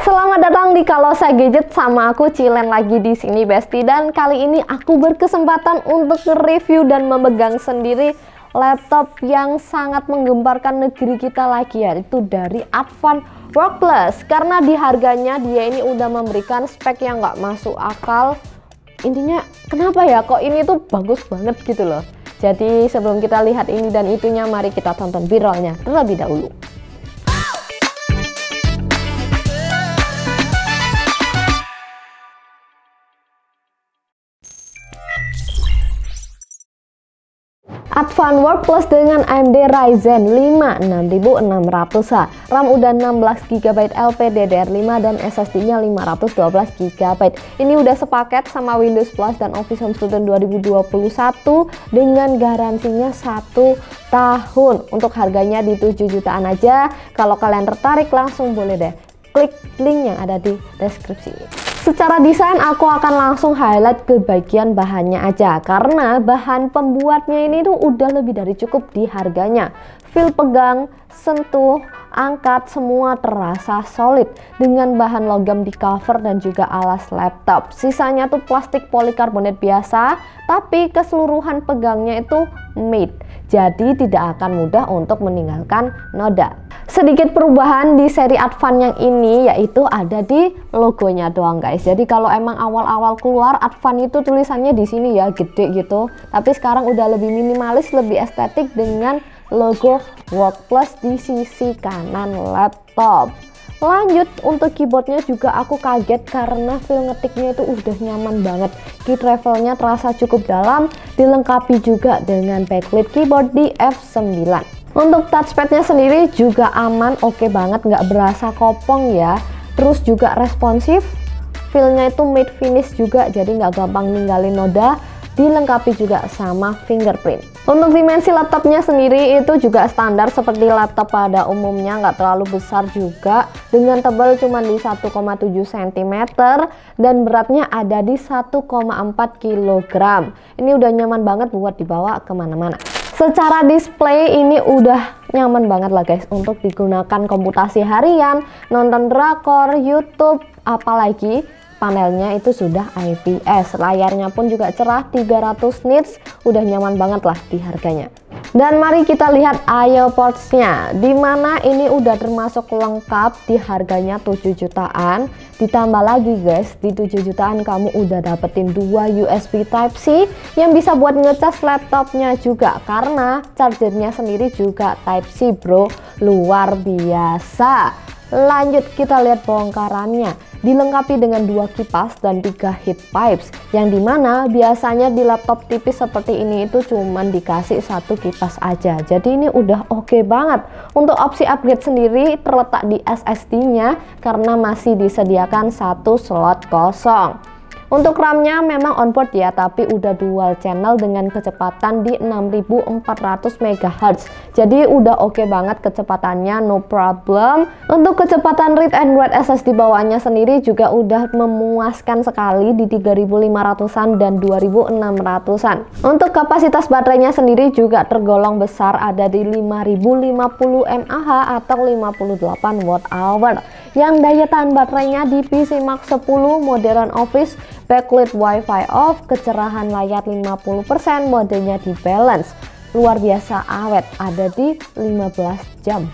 Selamat datang di Kalosa Gadget, sama aku Cilen lagi di sini Besti, dan kali ini aku berkesempatan untuk nge-review dan memegang sendiri laptop yang sangat menggemparkan negeri kita lagi, yaitu dari Advan Workplus. Karena di harganya dia ini udah memberikan spek yang nggak masuk akal. Intinya kenapa ya kok ini tuh bagus banget gitu loh. Jadi sebelum kita lihat ini dan itunya, mari kita tonton viralnya terlebih dahulu. Advan Workplus dengan AMD Ryzen 5 6600H, RAM udah 16GB LPDDR5 dan SSD-nya 512GB. Ini udah sepaket sama Windows Plus dan Office Home Student 2021 dengan garansinya 1 tahun. Untuk harganya di 7 jutaan aja. Kalau kalian tertarik langsung boleh deh klik link yang ada di deskripsi. Secara desain aku akan langsung highlight ke bagian bahannya aja, karena bahan pembuatnya ini tuh udah lebih dari cukup di harganya. Feel pegang, sentuh, angkat, semua terasa solid dengan bahan logam di cover dan juga alas laptop. Sisanya tuh plastik polikarbonat biasa, tapi keseluruhan pegangnya itu matte, jadi tidak akan mudah untuk meninggalkan noda. Sedikit perubahan di seri Advan yang ini, yaitu ada di logonya doang guys. Jadi kalau emang awal-awal keluar Advan itu tulisannya di sini ya gede gitu, tapi sekarang udah lebih minimalis, lebih estetik dengan logo Workplus di sisi kanan laptop. Lanjut, untuk keyboardnya juga aku kaget karena feel ngetiknya itu udah nyaman banget. Key travelnya terasa cukup dalam, dilengkapi juga dengan backlit keyboard di F9. Untuk touchpadnya sendiri juga aman, oke banget, nggak berasa kopong ya. Terus juga responsif, feelnya itu matte finish juga, jadi nggak gampang ninggalin noda. Dilengkapi juga sama fingerprint. Untuk dimensi laptopnya sendiri itu juga standar seperti laptop pada umumnya, nggak terlalu besar juga, dengan tebal cuma di 1,7 cm dan beratnya ada di 1,4 kg. Ini udah nyaman banget buat dibawa kemana-mana. Secara display ini udah nyaman banget lah guys untuk digunakan komputasi harian, nonton drakor, YouTube, apalagi panelnya itu sudah IPS, layarnya pun juga cerah 300 nits, udah nyaman banget lah di harganya. Dan mari kita lihat I/O ports-nya, dimana ini udah termasuk lengkap di harganya 7 jutaan. Ditambah lagi guys, di 7 jutaan kamu udah dapetin 2 USB Type-C yang bisa buat ngecas laptopnya juga, karena chargernya sendiri juga Type-C bro, luar biasa. Lanjut kita lihat bongkarannya, dilengkapi dengan 2 kipas dan 3 heat pipes, yang dimana biasanya di laptop tipis seperti ini itu cuman dikasih 1 kipas aja. Jadi ini udah oke banget. Untuk opsi upgrade sendiri terletak di SSD-nya karena masih disediakan 1 slot kosong. Untuk RAM-nya memang onboard ya, tapi udah dual channel dengan kecepatan di 6400 MHz. Jadi udah oke banget kecepatannya, no problem. Untuk kecepatan read and write SSD bawaannya sendiri juga udah memuaskan sekali di 3500-an dan 2600-an. Untuk kapasitas baterainya sendiri juga tergolong besar, ada di 5050 mAh atau 58 Wh. Yang daya tahan baterainya di PC Mark 10 modern Office, backlit Wi-Fi off, kecerahan layar 50%, modenya di balance, luar biasa awet, ada di 15 jam.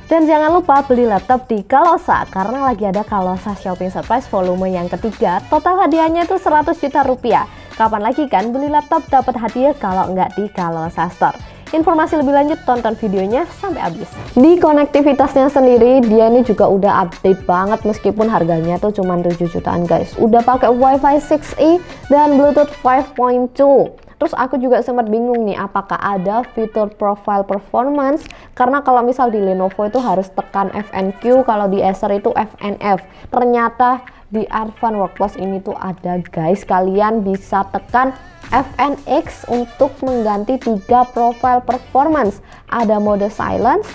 Dan jangan lupa beli laptop di Kalosa, karena lagi ada Kalosa Shopping Surprise volume yang ketiga, total hadiahnya itu 100 juta rupiah. Kapan lagi kan beli laptop dapat hadiah kalau nggak di Kalosa Store? Informasi lebih lanjut tonton videonya sampai habis. Di konektivitasnya sendiri dia ini juga udah update banget, meskipun harganya tuh cuma 7 jutaan guys. Udah pakai Wi-Fi 6E dan Bluetooth 5.2. Terus aku juga sempat bingung nih, apakah ada fitur profile performance, karena kalau misal di Lenovo itu harus tekan FNQ, kalau di Acer itu FNF. Ternyata di Advan Workplus ini tuh ada guys, kalian bisa tekan FNX untuk mengganti 3 profile performance. Ada mode silence,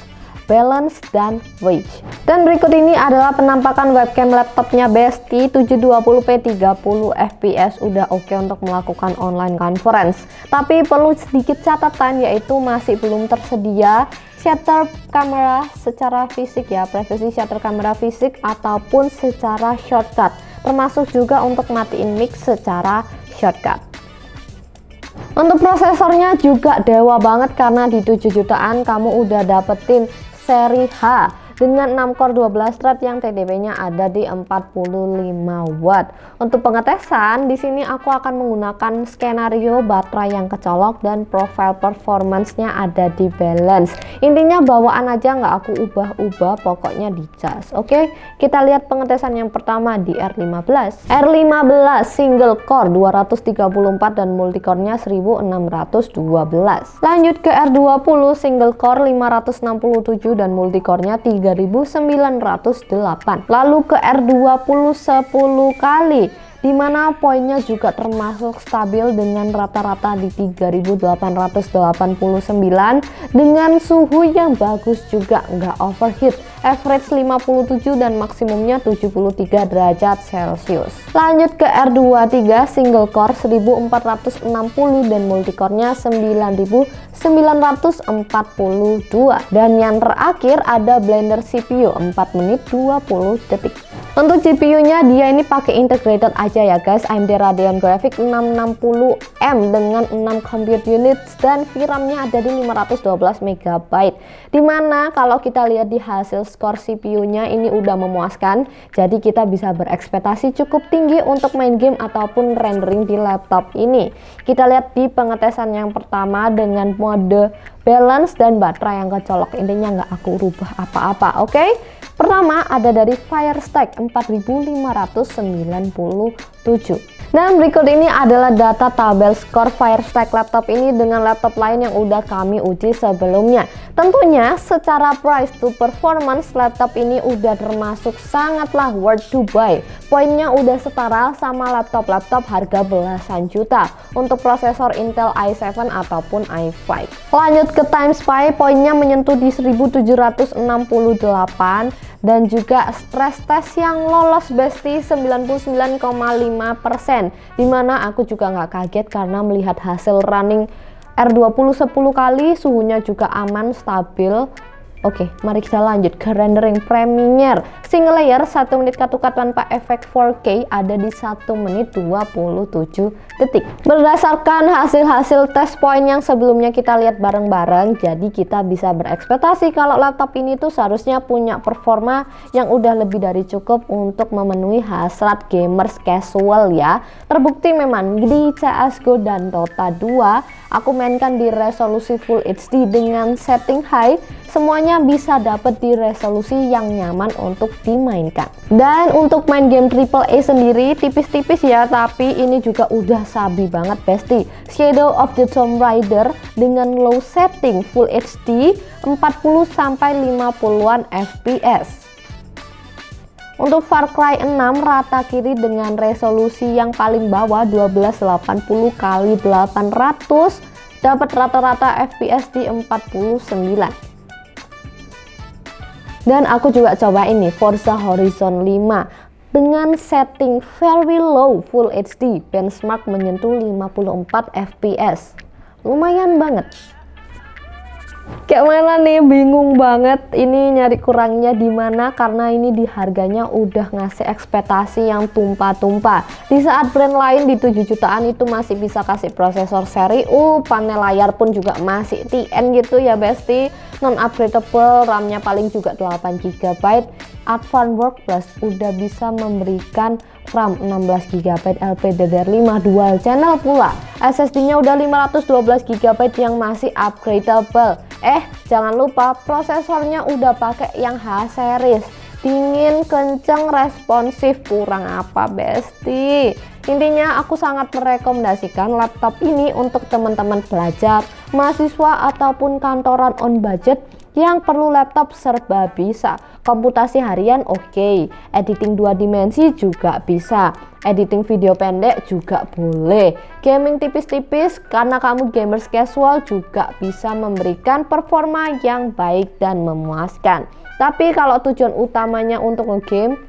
balance, dan reach. Dan berikut ini adalah penampakan webcam laptopnya Besti 720p 30 fps. Udah oke untuk melakukan online conference, tapi perlu sedikit catatan, yaitu masih belum tersedia shutter kamera secara fisik ya, privacy shutter kamera fisik ataupun secara shortcut, termasuk juga untuk matiin mic secara shortcut. Untuk prosesornya juga dewa banget, karena di 7 jutaan kamu udah dapetin seri H dengan 6 core 12 thread yang TDP-nya ada di 45 watt. Untuk pengetesan di sini aku akan menggunakan skenario baterai yang kecolok dan profile performance-nya ada di balance. Intinya bawaan aja, nggak aku ubah-ubah, pokoknya di cas. Oke, kita lihat pengetesan yang pertama di R15. R15 single core 234 dan multicore-nya 1612. Lanjut ke R20 single core 567 dan multicore-nya 3908. Lalu ke R20 10 kali, dimana poinnya juga termasuk stabil dengan rata-rata di 3889 dengan suhu yang bagus juga, nggak overheat, average 57 dan maksimumnya 73 derajat Celcius. Lanjut ke R23 single core 1460 dan multicore-nya 9942. Dan yang terakhir ada Blender CPU 4 menit 20 detik. Untuk GPU-nya dia ini pakai integrated aja ya guys, AMD Radeon Graphics 660M dengan 6 compute units dan VRAM-nya ada di 512 MB. Dimana kalau kita lihat di hasil skor CPU-nya ini udah memuaskan, jadi kita bisa berekspektasi cukup tinggi untuk main game ataupun rendering di laptop ini. Kita lihat di pengetesan yang pertama dengan mode balance dan baterai yang kecolok, intinya nggak aku rubah apa-apa. Oke, pertama ada dari Firestack 4597. Dan berikut ini adalah data tabel skor Firestack laptop ini dengan laptop lain yang udah kami uji sebelumnya. Tentunya secara price to performance laptop ini udah termasuk sangatlah worth to buy. Poinnya udah setara sama laptop-laptop harga belasan juta untuk prosesor Intel i7 ataupun i5. Lanjut ke time spy, poinnya menyentuh di 1768 dan juga stress test yang lolos Besti 99,5%, dimana aku juga nggak kaget karena melihat hasil running R20 10 kali, suhunya juga aman, stabil. Oke, mari kita lanjut ke rendering Premiere single layer 1 menit cut-to-cut tanpa efek 4K ada di 1 menit 27 detik. Berdasarkan hasil-hasil test point yang sebelumnya kita lihat bareng-bareng, jadi kita bisa berekspektasi kalau laptop ini tuh seharusnya punya performa yang udah lebih dari cukup untuk memenuhi hasrat gamers casual ya. Terbukti memang di CSGO dan Dota 2 aku mainkan di resolusi Full HD dengan setting high, semuanya bisa dapat di resolusi yang nyaman untuk dimainkan. Dan untuk main game AAA sendiri tipis-tipis ya, tapi ini juga udah sabi banget Besti. Shadow of the Tomb Raider dengan low setting Full HD 40-50an fps. Untuk Far Cry 6 rata kiri dengan resolusi yang paling bawah 1280 x 800 dapat rata-rata fps di 49. Dan aku juga coba ini Forza Horizon 5 dengan setting very low Full HD, benchmark menyentuh 54 fps. Lumayan banget. Kayak mana nih, bingung banget ini nyari kurangnya di mana, karena ini di harganya udah ngasih ekspektasi yang tumpah-tumpah. Di saat brand lain di 7 jutaan itu masih bisa kasih prosesor seri U, panel layar pun juga masih TN gitu ya Besti, non upgradable, RAM-nya paling juga 8 GB. Advanced Work Plus udah bisa memberikan RAM 16 GB LPDDR5 dual channel pula. SSD-nya udah 512 GB yang masih upgradable. Jangan lupa prosesornya udah pakai yang H series. Dingin, kenceng, responsif, kurang apa Besti? Intinya aku sangat merekomendasikan laptop ini untuk teman-teman pelajar, mahasiswa ataupun kantoran on budget yang perlu laptop serba bisa. Komputasi harian oke, editing 2 dimensi juga bisa, editing video pendek juga boleh, gaming tipis-tipis karena kamu gamers casual juga bisa memberikan performa yang baik dan memuaskan. Tapi kalau tujuan utamanya untuk ngegame,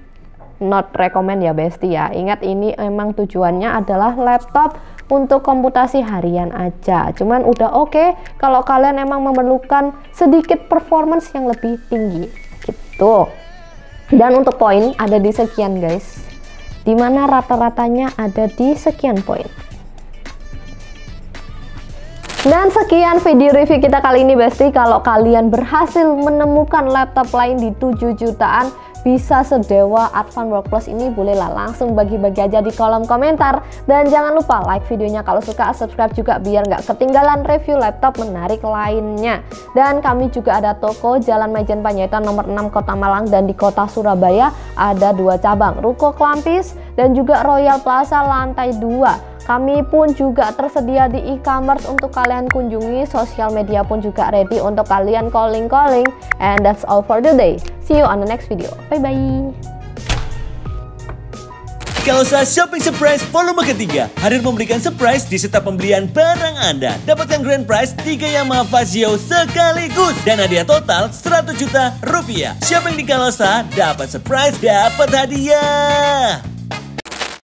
not recommend ya bestie ya. Ingat, ini emang tujuannya adalah laptop untuk komputasi harian aja. Cuman udah oke kalau kalian emang memerlukan sedikit performance yang lebih tinggi gitu. Dan untuk poin ada di sekian guys, dimana rata-ratanya ada di sekian poin. Dan sekian video review kita kali ini bestie. Kalau kalian berhasil menemukan laptop lain di 7 jutaan bisa sedewa Advan Work Plus ini, bolehlah langsung bagi-bagi aja di kolom komentar. Dan jangan lupa like videonya kalau suka, subscribe juga biar nggak ketinggalan review laptop menarik lainnya. Dan kami juga ada toko Jalan Majen Panjaitan nomor 6 Kota Malang, dan di Kota Surabaya ada 2 cabang, Ruko Klampis dan juga Royal Plaza lantai 2. Kami pun juga tersedia di e-commerce untuk kalian kunjungi, sosial media pun juga ready untuk kalian calling. And that's all for today. See you on the next video. Bye-bye. Kalosa Shopping Surprise volume ketiga hadir memberikan surprise di setiap pembelian barang Anda. Dapatkan grand prize 3 Yamaha Fazio sekaligus dan hadiah total 100 juta rupiah. Shopping di Kalosa, dapat surprise, dapat hadiah.